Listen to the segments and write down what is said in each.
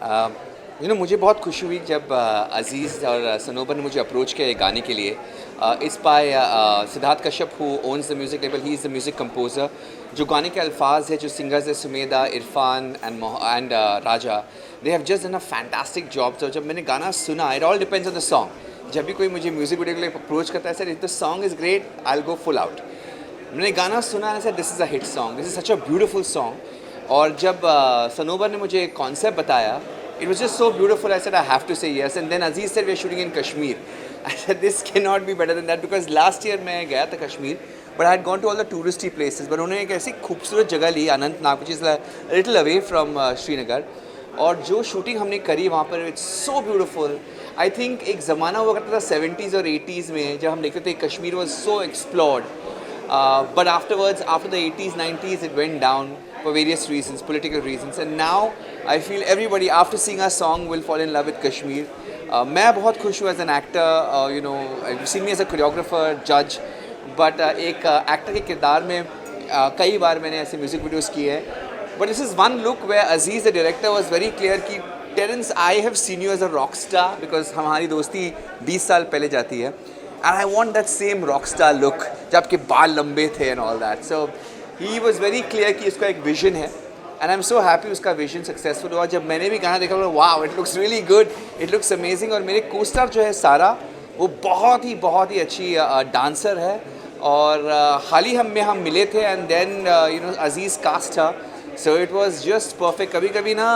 मुझे बहुत खुशी हुई जब अज़ीज़ और सनोबर ने मुझे अप्रोच किया ये गाने के लिए। इस by Siddharth Kashyap who owns the music label, he is the music composer. जो गाने के अल्फाज है, जो सिंगर्स है Sumedha, Irfan and Raja, they have just done a fantastic job. तो जब मैंने गाना सुना, it all depends on the song. जब भी कोई मुझे म्यूज़िक वीडियो के लिए अप्रोच करता है, sir if the song is great I will go full out. मैंने गाना सुना है, sir this is a hit song, this is such a beautiful song. और जब सनोबर ने मुझे कॉन्सेप्ट बताया, it was just so beautiful. I said I have to say yes. And then Aziz said we're shooting in Kashmir. I said this cannot be better than that because last year मैं गया था Kashmir, but I had gone to all the touristy places. But उन्होंने एक ऐसी खूबसूरत जगह ली Anantnag, which is a little away from Srinagar, और जो शूटिंग हमने करी वहाँ पर, it's so beautiful. I think एक ज़माना हुआ करता था 70s और 80s में जब हम देखते थे Kashmir was so explored, but afterwards, after the 80s, 90s, it went down for various reasons, political reasons. And now I feel everybody, after seeing our song, will fall in love with Kashmir. मैं बहुत खुश हूँ as an actor, you've seen me as a choreographer, judge, but एक actor के किरदार में कई बार मैंने ऐसे म्यूज़िक वीडियोस किए हैं. But this is one look where Aziz, the director, was very clear कि Terence, I have seen you as a rock star because हमारी दोस्ती 20 साल पहले जाती है. And I want that same rock star look जब आपके बाल लंबे थे and all that. So he was very clear कि इसका एक vision है. And I'm so happy उसका vision successful हुआ. जब मैंने भी गाना देखा, wow, it looks really good, it looks amazing. और मेरे co-star जो है सारा, वो बहुत ही अच्छी डांसर है. और हाल ही हम मिले थे and then Aziz cast her. So it was just perfect. कभी कभी ना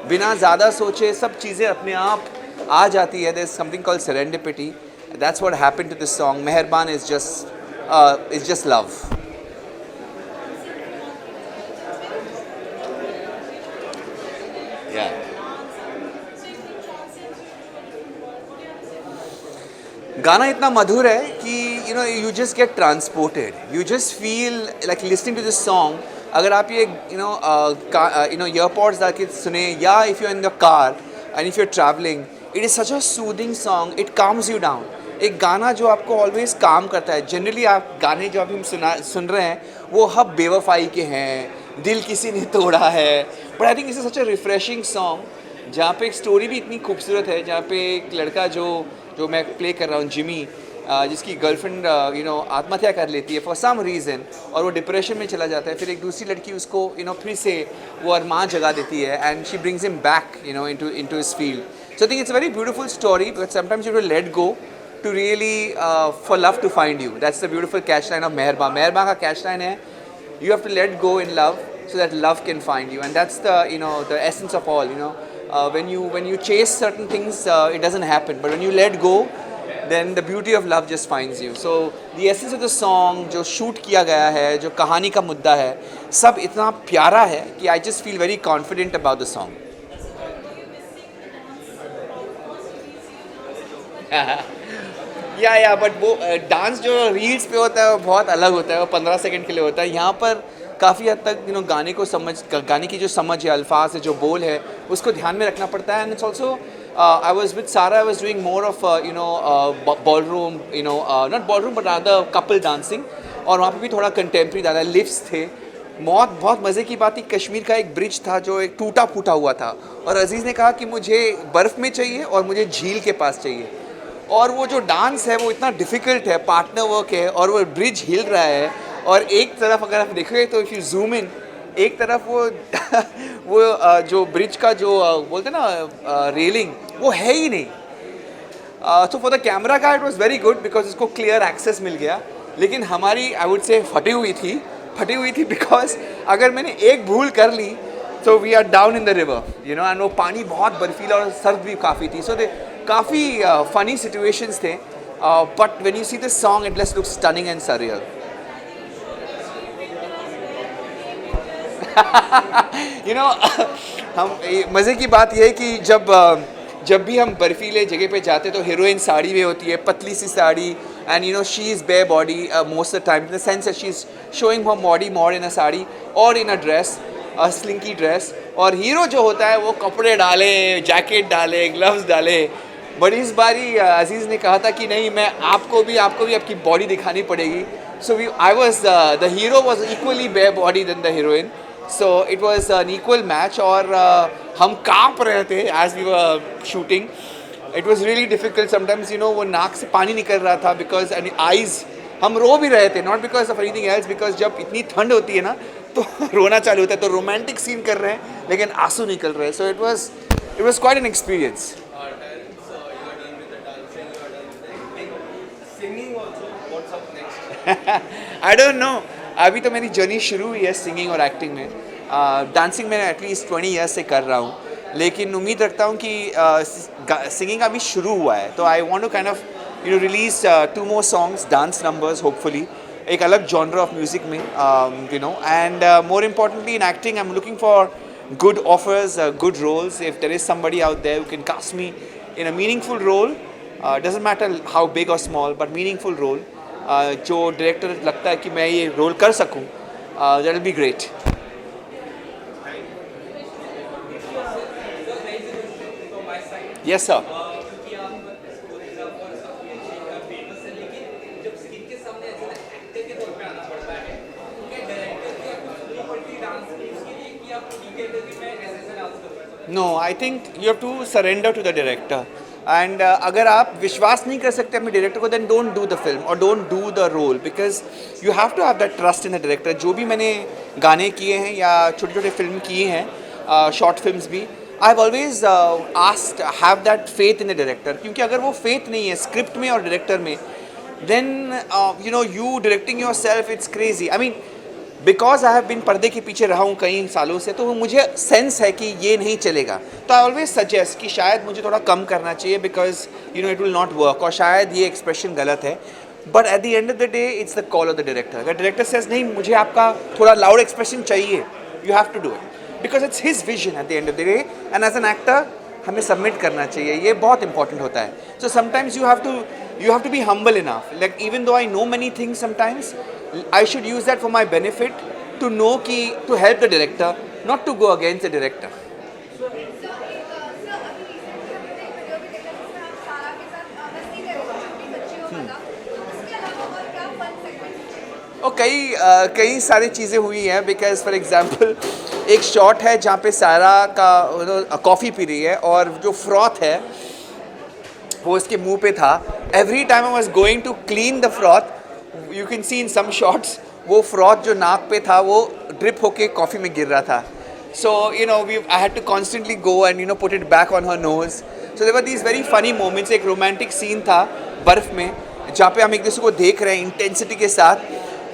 बिना ज़्यादा सोचे सब चीज़ें अपने आप आ जाती है. There's something called serendipity. That's what happened to this song. Meherban is just love. Yeah. गाना इतना मधुर है कि you just get transported. You just feel like listening to this song. अगर आप ये earpods डाल के सुने, या if you're in the car and if you're traveling, it is such a soothing song. It calms you down. एक गाना जो आपको ऑलवेज काम करता है. जनरली आप गाने जो अभी हम सुन रहे हैं वो हब बेवफाई के हैं, दिल किसी ने तोड़ा है. But I think it's such a refreshing song जहाँ पे एक स्टोरी भी इतनी खूबसूरत है, जहाँ पे एक लड़का जो मैं प्ले कर रहा हूँ, जिमी, जिसकी गर्लफ्रेंड आत्महत्या कर लेती है फॉर सम रीज़न, और वो डिप्रेशन में चला जाता है. फिर एक दूसरी लड़की उसको फिर से वो अरमान जगा देती है and she brings him back into his field. So I think it's a very beautiful story, but sometimes you will let go to really for love to find you. That's the beautiful catchline of Meherban. Meherban का catchline है, you have to let go in love so that love can find you, and that's the the essence of all. When you chase certain things, it doesn't happen, but when you let go, then the beauty of love just finds you. So the essence of the song, जो shoot किया गया है, जो कहानी का मुद्दा है, सब इतना प्यारा है कि I just feel very confident about the song. या बट वो डांस जो रील्स पे होता है वो बहुत अलग होता है, वो 15 सेकंड के लिए होता है. यहाँ पर काफ़ी हद तक गाने की जो समझ है, अल्फाज है, जो बोल है, उसको ध्यान में रखना पड़ता है. And it's also I was with Sara, I was doing more of ballroom, not ballroom but rather couple dancing, और वहाँ पर भी थोड़ा कंटेम्प्रेरी ज़्यादा लिफ्ट्स थे. बहुत मज़े की बात थी, कश्मीर का एक ब्रिज था जो एक टूटा फूटा हुआ था, और अजीज़ ने कहा कि मुझे बर्फ़ में चाहिए और मुझे झील के पास चाहिए. और वो जो डांस है वो इतना डिफ़िकल्ट है, पार्टनर वर्क है, और वो ब्रिज हिल रहा है, और एक तरफ अगर आप देखोगे तो इफ़ यू जूम इन, एक तरफ वो जो ब्रिज का जो बोलते हैं ना रेलिंग, वो है ही नहीं. तो फॉर द कैमरा का it was very good because उसको क्लियर एक्सेस मिल गया. लेकिन हमारी आई वुड से फटी हुई थी बिकॉज अगर मैंने एक भूल कर ली तो we are down in the river, and वो पानी बहुत बर्फीला और सर्द भी काफ़ी थी. सो काफ़ी फनी सिचुएशंस थे, but when you see this song it just looks stunning and surreal. हम मज़े की बात यह है कि जब भी हम बर्फीले जगह पे जाते तो हीरोइन साड़ी में होती है, पतली सी sari, and she is bare body most of the time, in the sense that she is showing her body more in a sari और in a dress, a slinky dress. और हीरो जो होता है वो कपड़े डाले, जैकेट डाले, ग्लव्स डाले. बट इस बारी अजीज़ ने कहा था कि नहीं, मैं आपको भी आपकी बॉडी दिखानी पड़ेगी. So I was the hero was equally bare body than the heroine, so it was an equal match और हम काँप रहे थे as we were shooting. It was really difficult sometimes, you know, वो नाक से पानी निकल रहा था बिकॉज एंड आइज़, हम रो भी रहे थे, not because of anything else, because जब इतनी ठंड होती है ना तो रोना चालू होता है. तो रोमांटिक सीन कर रहे हैं लेकिन आंसू निकल रहे हैं. सो it was quite an experience. I don't know, अभी तो मेरी जर्नी शुरू हुई है सिंगिंग और एक्टिंग में. डांसिंग में एटलीस्ट 20 ईयर्स से कर रहा हूँ, लेकिन उम्मीद रखता हूँ कि सिंगिंग अभी शुरू हुआ है. तो I want to kind of release 2 more songs, dance numbers hopefully, एक अलग जॉनर ऑफ म्यूजिक में, and more importantly in acting I am looking for good offers, good roles. If there is somebody out there who can cast me in a meaningful role, doesn't matter how big or small, but meaningful role, जो director लगता है कि मैं ये role कर सकूं, that will be great. Yes sir. No, I think you have to surrender to the director. And अगर आप विश्वास नहीं कर सकते अपने डायरेक्टर को, then don't do the film और don't do the role, because you have to have that trust in the director. जो भी मैंने गाने किए हैं या छोटे छोटे फिल्म किए हैं, शॉर्ट फिल्म्स भी, I have always asked have that faith in the director. क्योंकि अगर वो फेथ नहीं है स्क्रिप्ट में और डायरेक्टर में, then you directing yourself, it's crazy. I mean, because I have been पर्दे के पीछे रहा हूँ कई सालों से, तो मुझे सेंस है कि ये नहीं चलेगा. तो आई ऑलवेज सजेस्ट कि शायद मुझे थोड़ा कम करना चाहिए, because it will not work, और शायद ये एक्सप्रेशन गलत है. But at the end of the day it's the call of the director. अगर डायरेक्टर सेज नहीं, मुझे आपका थोड़ा लाउड एक्सप्रेशन चाहिए, you have to do it, because it's his vision at the end of the day. And as an actor हमें submit करना चाहिए, ये बहुत इंपॉर्टेंट होता है. So sometimes you have to be humble enough. Like, even though I know many things sometimes, I should use that for my benefit, to know to help the director, not to go against the director. और कई सारी चीज़ें हुई हैं. Because for example एक shot है जहाँ पे सारा का कॉफ़ी पी रही है और जो फ्रॉथ है वो इसके मुंह पे था. Every time I was going to clean the froth, you can see in some shots, वो फ्रॉथ जो नाक पे था वो ड्रिप होके कॉफ़ी में गिर रहा था. So I had to constantly go and put it back on her nose. So there were these very funny moments. एक रोमांटिक सीन था बर्फ़ में, जहाँ पे हम एक दूसरे को देख रहे हैं इंटेंसिटी के साथ,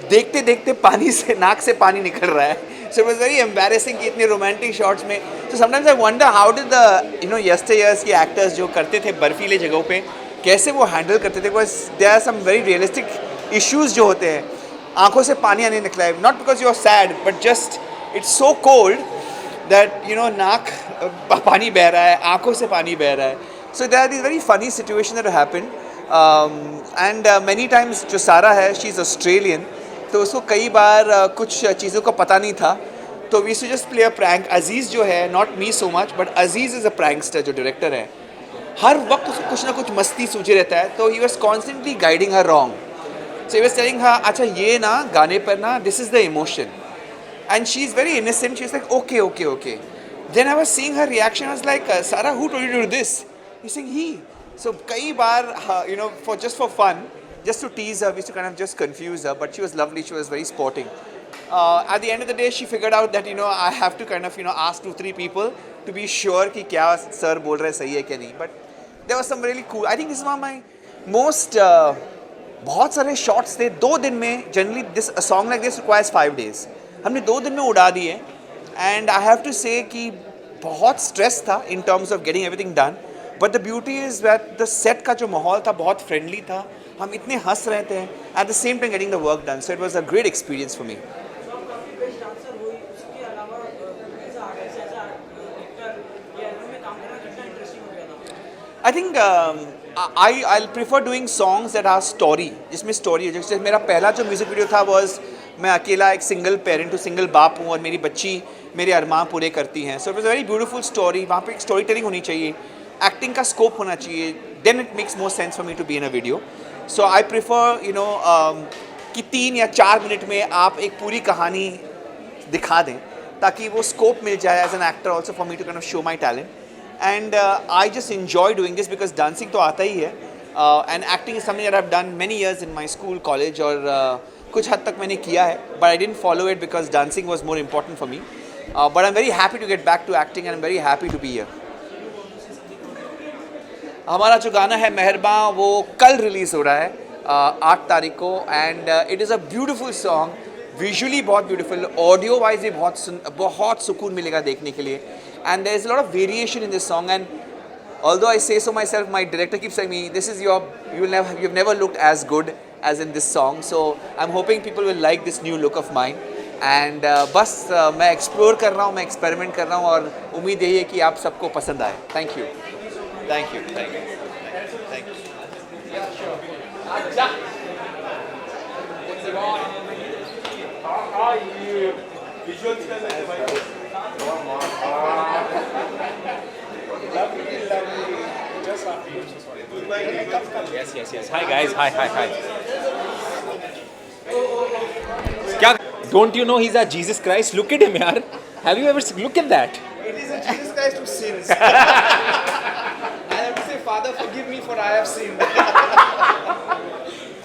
देखते देखते पानी से, नाक से पानी निकल रहा है. So it was very embarrassing कि इतने रोमांटिक शॉट्स में. So sometimes I wonder how did the yesteryears के एक्टर्स जो करते थे बर्फीले जगहों पे, कैसे वो हैंडल करते थे. Because there are some very realistic issues जो होते हैं. आंखों से पानी आने निकला है, not because you are sad, but just it's so cold that नाक पानी बह रहा है, आंखों से पानी बह रहा है. So there are these very funny situation that happen. And many times जो सारा है, शी इज़ ऑस्ट्रेलियन, तो उसको कई बार कुछ चीज़ों का पता नहीं था, तो we just play a prank. Aziz जो है, not me so much, but Aziz is a prankster. जो डायरेक्टर है, हर वक्त उसको कुछ ना कुछ मस्ती सूझे रहता है, तो he was constantly guiding her wrong. So he was telling her, अच्छा ये ना गाने पर ना this is the emotion, and she is very innocent. She is like okay okay okay. Then I was seeing her reaction, I was like, Sara who told you to do this? He saying he. So कई बार for fun, just to tease her, we used to kind of just confuse her, but she was lovely, she was very sporting. At the end of the day, she figured out that I have to kind of ask 2-3 people to be sure कि क्या sir बोल रहे सही है क्या नहीं. But there was some really cool, I think this is one of my most बहुत सारे shots थे 2 दिन में. Generally a song like this requires 5 days. हमने 2 दिन में उड़ा दिए. And I have to say कि बहुत stress था in terms of getting everything done. But the beauty is that the set का जो माहौल था बहुत friendly था, हम इतने हंस रहे थे, at the same time getting the work done. So it was a great experience for me. I think I'll prefer doing songs that are story, जिसमें story है. जैसे मेरा पहला जो म्यूजिक वीडियो था was मैं अकेला एक सिंगल पेरेंट हूँ, सिंगल बाप हूँ, और मेरी बच्ची मेरे अरमान पूरे करती हैं. So it was a very beautiful story. वहाँ पे एक स्टोरी टेलिंग होनी चाहिए, एक्टिंग का स्कोप होना चाहिए. Then it makes more sense for me to be in a video. So I prefer कि 3 या 4 मिनट में आप एक पूरी कहानी दिखा दें, ताकि वो स्कोप मिल जाए as an actor also for me to kind of show my talent. And I just enjoy doing this because dancing तो आता ही है, and acting is something that I have done many years in my school, college, और कुछ हद तक मैंने किया है, but I didn't follow it because dancing was more important for me. But I'm very happy to get back to acting and I'm very happy to be here. हमारा जो गाना है मेहरबा वो कल रिलीज़ हो रहा है 8 तारीख को, and it is a beautiful song, visually बहुत ब्यूटीफुल, ऑडियो वाइज भी बहुत सुकून मिलेगा देखने के लिए. And there is a lot of variation in this song, and although I say so myself, my director keeps saying me, this is you've never looked as good as in this song. So I'm hoping people will like this new look of mine. And बस मैं explore कर रहा हूँ, मैं experiment कर रहा हूँ, और उम्मीद यही है कि आप सबको पसंद आए. Thank you, thank you, thank you, thank Yes. Hi guys. Hi. क्या? Don't you know he's a Jesus Christ? Look at him, यार. Have you ever look at that? It is a Jesus Christ who sins. I have to say, Father, forgive me for I have sinned.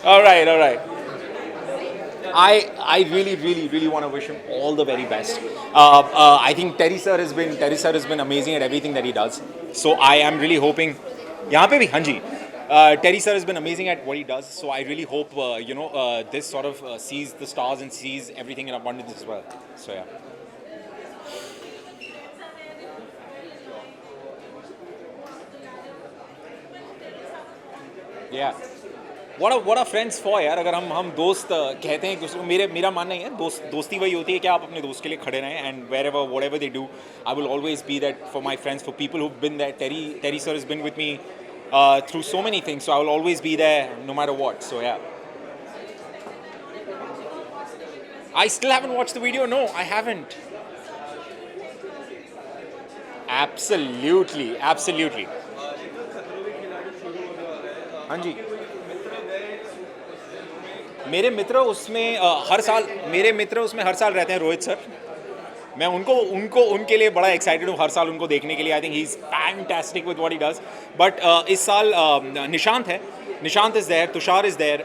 All right. I really want to wish him all the very best. I think Terry sir has been amazing at everything that he does. So I am really hoping. यहाँ पे भी हाँ जी. Terry sir has been amazing at what he does. So I really hope this sort of sees the stars and sees everything in abundance as well. So yeah. Yeah. What are friends for यार. अगर हम दोस्त कहते हैं कि मेरा मानना ही है, दोस्ती वही होती है कि आप अपने दोस्त के लिए खड़े रहें, and whatever they do, I will always be that for my friends, for people who've been there. Terry sir has been with me through so many things, so I will always be there no matter what. So yeah. I still haven't watched the video. No, I haven't. Absolutely. हाँ जी. मेरे मित्र उसमें हर साल रहते हैं. Rohit sir, मैं उनके लिए बड़ा एक्साइटेड हूँ हर साल उनको देखने के लिए. I think he is fantastic with what he does. But इस साल Nishant is there, Tushar is there,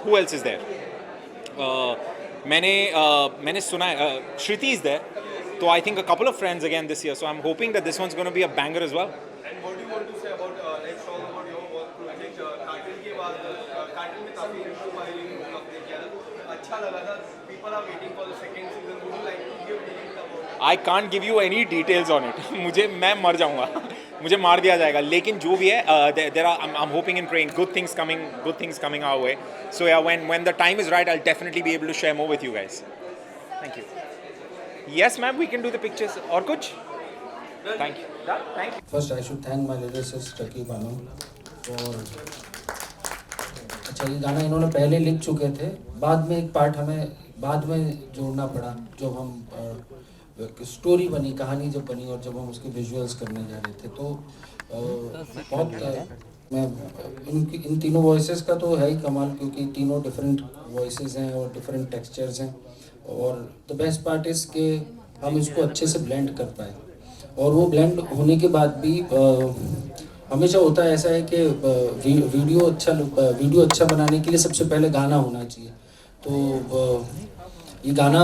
who else is there, मैंने सुना है श्रुति इज़ देयर. तो I think a couple of friends again this year. So I am hoping that this one's gonna be a banger as well. And what do you want to say about let's talk about your work project कार्टिल के बाद कार्टिल में काफी inspiring आपने किया, अच्छा लगा था. People are waiting for the second season. Would you like to give details about? I can't give you any details on it. मैं मर जाऊंगा. मुझे मार दिया जाएगा. लेकिन जो भी है, I'm hoping and praying good things coming our way. So yeah, when the time is right, I'll definitely be able to share more with you guys. Thank you. Yes, ma'am, we can do the pictures. और कुछ? Thank you. Thank you. First, I should thank my lyricist Taki Banu for. अच्छा, ये गाना इन्होंने पहले लिख चुके थे. बाद में एक पार्ट हमें बाद में जोड़ना पड़ा, जो हम स्टोरी बनी, कहानी जब बनी और जब हम उसके विजुअल्स करने जा रहे थे, तो बहुत मैं इन तीनों वॉइसेस का तो है ही कमाल, क्योंकि तीनों डिफरेंट वॉइसेस हैं और डिफरेंट टेक्सचर्स हैं. और द बेस्ट पार्ट इज़ कि हम इसको अच्छे से ब्लेंड कर पाए. और वो ब्लेंड होने के बाद भी हमेशा होता है ऐसा है कि वीडियो अच्छा बनाने के लिए सबसे पहले गाना होना चाहिए. तो ये गाना,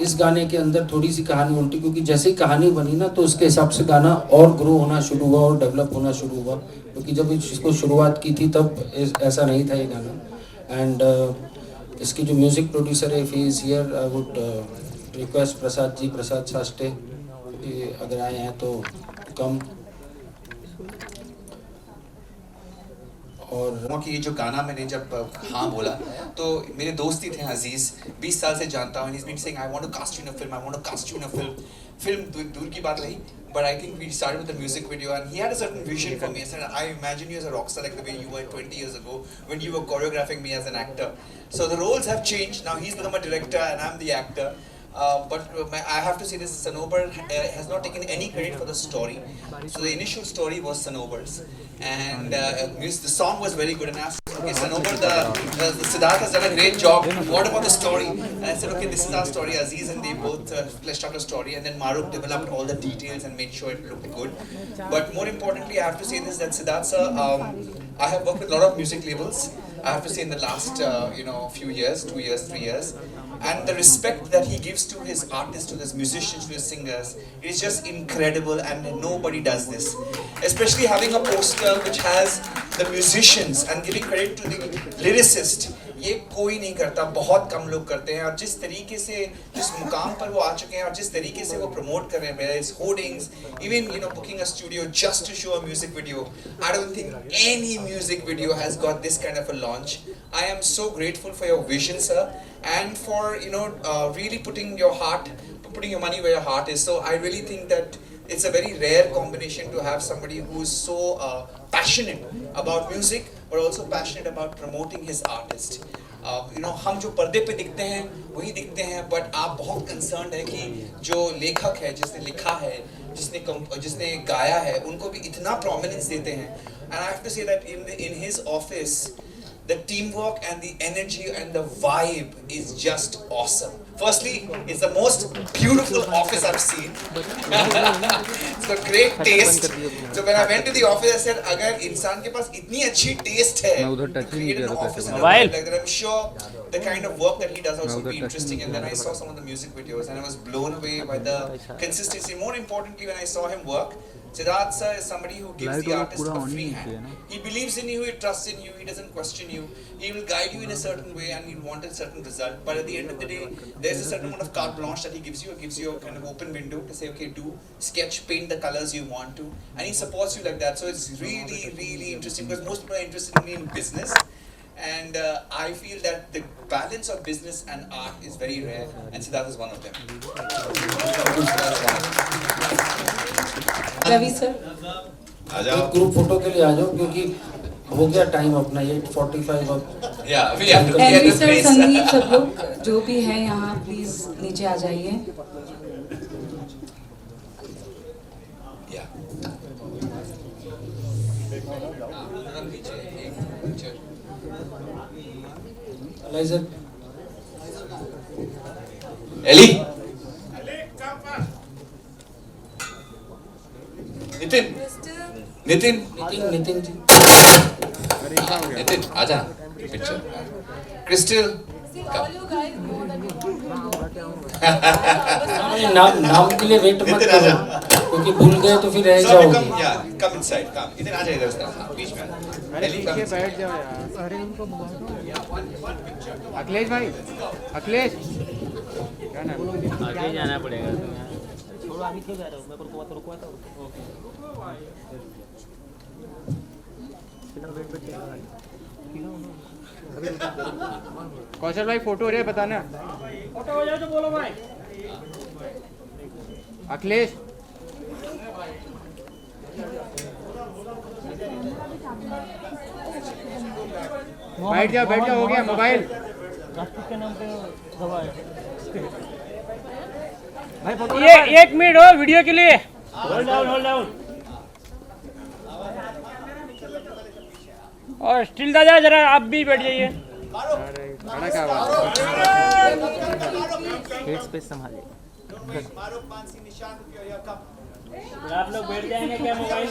इस गाने के अंदर थोड़ी सी कहानी उल्टी, क्योंकि जैसे ही कहानी बनी ना, तो उसके हिसाब से गाना और ग्रो होना शुरू हुआ और डेवलप होना शुरू हुआ. क्योंकि जब इसको शुरुआत की थी तब ऐसा नहीं था ये गाना. एंड इसकी जो म्यूज़िक प्रोड्यूसर है, he is here, I would request Prasad Sashte, अगर आए हैं तो कम. और कि ये जो गाना मैंने जब हाँ बोला, तो मेरे दोस्त ही थे अजीज़, 20 साल से जानता हूँ. he's been saying I want to cast you in a film, I want to cast you in a film. Film दूर की बात रही, but I think we started with the music video and he had a certain vision for me. I said, I imagine you as a rock star like the way you were 20 years ago when you were choreographing me as an actor. So the roles have changed. Now he's become a director and I'm the actor. I have to say this: Sanobar has not taken any credit for the story. So the initial story was Sanobar's, and the song was very good. And I asked, okay, Sanobar, the Siddharth has done a great job. What about the story? And I said, okay, this is our story. Aziz and they both fleshed out a story, and then Maruk developed all the details and made sure it looked good. But more importantly, I have to say this: that Siddharth sir, I have worked with a lot of music labels. I have to say in the last few years, 2 years, 3 years, and the respect that he gives to his artists, to his musicians, to his singers is just incredible, and nobody does this. Especially having a poster which has the musicians and giving credit to the lyricist. ये कोई नहीं करता, बहुत कम लोग करते हैं. और जिस तरीके से जिस मुकाम पर वो आ चुके हैं और जिस तरीके से वो प्रमोट कर रहे हैं, whether it's hoardings, even booking a studio just to show a music video. I don't think any music video has got this kind of a launch. I am so grateful for your vision, sir, and for really putting your money where your heart is. So I really think that it's a very rare combination to have somebody who's so passionate about music but also passionate about promoting his artist. हम जो पर्दे पे दिखते हैं वही दिखते हैं, but आप बहुत कंसर्न्ड है कि जो लेखक है, जिसने लिखा है, जिसने गाया है, उनको भी इतना प्रोमिनेंस देते हैं. And I have to say that in his office, the teamwork and the energy and the vibe is just awesome. Firstly, it's the most beautiful office I've seen. It's got great taste. So when I went to the office, I said, अगर इंसान के पास इतनी अच्छी taste है to create an office and like that, I'm sure the kind of work that he does also will be interesting. And then I saw some of the music videos and I was blown away by the consistency. More importantly, when I saw him work, Siddharth sir is somebody who gives the artist a free hand. He believes in you, he trusts in you, he doesn't question you. He will guide you in a certain way and he'll want a certain result. But at the end of the day, there's a certain amount of carte blanche that he gives you. He gives you a kind of open window to say, okay, do sketch, paint the colors you want to. And he supports you like that. So it's really, really interesting because most people are interested only in business. And I feel that the balance of business and art is very rare, and Siddharth is one of them. Ravi sir, एक group photo के लिए आ जाओ क्योंकि हो गया time अपना 8:45 अब. Yeah, we have to एलवी get the sir, place. Sandeep, सब लोग जो भी हैं यहाँ प्लीज नीचे आ जाइए. Yeah. Eliza, Ellie. Nitin. Nitin. Nitin ji. Nitin, आजा. Picture. Crystal. नाम के लिए वेट मत करो क्योंकि भूल गए तो फिर रह जाओगे. Yeah, come inside. Come. इधर आ जा, इधर से. बीच में. Ellie, come inside. बैठ जाओ यार. अरे उनको अखिलेश भाई, अखिलेश क्या नाम? आगे जाना पड़ेगा छोड़ो. आगे क्यों जा रहे हो? मैं रुकवाता हूँ. कौशल भाई फोटो हो रहा है, बताना. फोटो हो जाए तो बोलो भाई. अखिलेश बैठ जाओ, हो गया मोबाइल. के नाम पे दवा है भाई फोटो ये. 1 मिनट हो वीडियो के लिए. Hold down. और स्टिल दादा जरा आप भी बैठ जाइए. खाना क्या बात हेड स्पेस संभालिए. आप लोग बैठ जाएंगे क्या? Mobile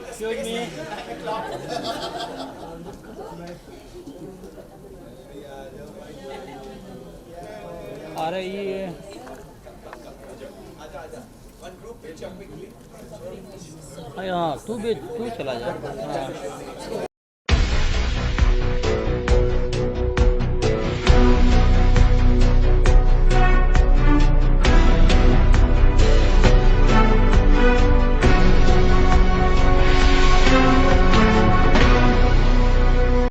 excuse me. अरे ये हाँ, तू चला जा.